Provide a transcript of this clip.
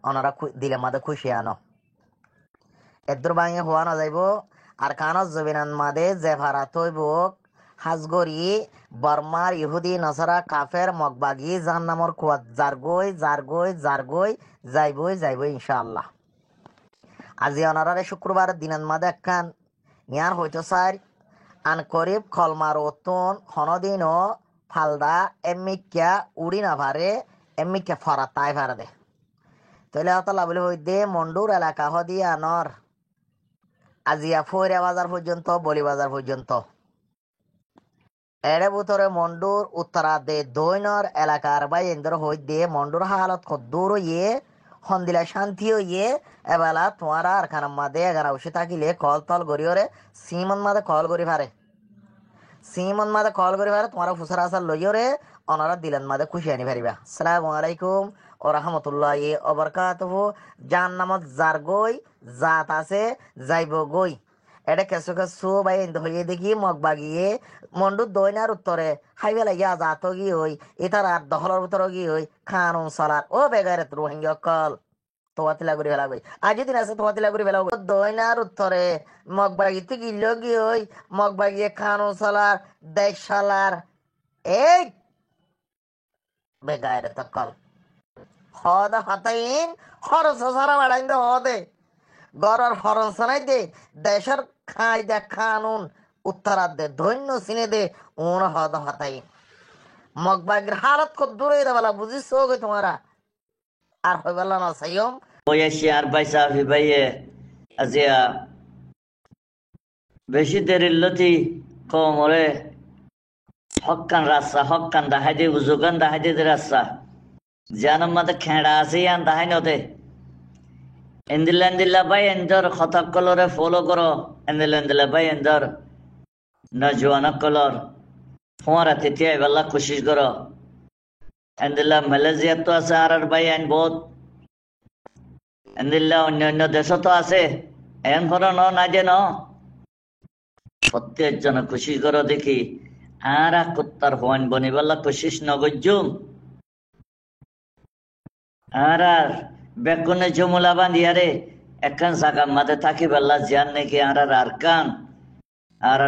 ওনারা দিলে মাদে খুশি আনো এদুর ভাঙে হওয়া না যাইব আর কানত জবিনান মাদে যে ভাড়া তৈব হাজগরি বর্মার ইহুদি নসরা কাফের মগবাগি যার নামর কুয়াত জারগই যাইবই ইনশাআল্লাহ। আজি অনারারে শুক্রবার দিনান মাদে একখান ইয়ার হইতো স্যার আন করিব খলমার ওতন হনদিন ও ফালদা এমিকা উড়ি না ভারে এমিকা ফরা তাই ভাড়া দে তৈলে হতলা বলে হই দে মন্ডুর এলাকা হদি আনর আজিয়া ফৈরা বাজার পর্যন্ত বলি বাজার পর্যন্ত এড়ে বুতরে মন্ডুর উত্তরা দে দৈনর এলাকার বাই এন্দর হই দে মন্ডুর হালত দূর ইয়ে হন্দিলা শান্তি ইয়ে এবেলা তোমারা আর খানার মাদে এগারা উসে থাকিলে কল তল গড়িওরে সিমন মাদে কল গড়ি ভারে তোমারা ফুসার আসার লইয়রে অনারা দিলেন মাদে খুশি আনি পারিবা। আসসালামু আলাইকুম ও রহমতুল্লাহি ওয়া বারাকাতুহু। জান নামত যার গই জাত আছে যাইব গই এটা কেসু ভাই হইয়ে দেখি মগ বাগিয়ে মন্ডু দইনার উত্তরে হাইবে লাগিয়া জাত গি হই এটার আর দখলের ভিতর গি হই খানুন সালার ও বেগারে রোহিঙ্গা কল তোয়াতিলা করে ফেলা গই আজ দিন আছে তোয়াতিলা করে ফেলা দইনার উত্তরে মগ বাগিতে গিল গি হই মগ বাগিয়ে খানুন সালার দেশ সালার এই বেগারে তো কল হদ হাতাইন খরচ সারা বাড়াইন দে হদে গড়র খরচ নাই দে দেশের খাই দে খানুন উত্তরাত দে ধন্য চিনে দে ওন হদ হাতাইন মগবাগের হালত কত দূরে দেবেলা বুঝিস গই তোমারা আর হইবেলা না সাইয়ম বয়াসি আর বাইসা ফি বাইয়ে আজিয়া বেশি দেরির লতি কমরে হক্কান রাস্তা হক্কান দাহাই দে উজুগান দাহাই দে রাস্তা জানম মাতে খেড়া আছে ইয়ান দাহাই নতে এন্দিল্লা ভাই এন্দর খতক কলরে ফলো করো এন্দিল্লা ভাই এন্দর নজওয়ানা কলর ফোঁরা তেতিয়া এবেলা কোশিশ করো এন্দিল্লা মালয়েশিয়া তো আছে আর ভাই আইন বহুত এন্দিল্লা অন্য দেশ তো আছে এন ফর না যে ন প্রত্যেক জন কোশিশ করো দেখি আর কুত্তার হওয়ান বনিবেলা কোশিশ নগজুম আর বেকুনে জমুলা বান্ধিয়ারে একখান জাগা মাঝে থাকি বেলা জিয়ান নাকি আর কান আর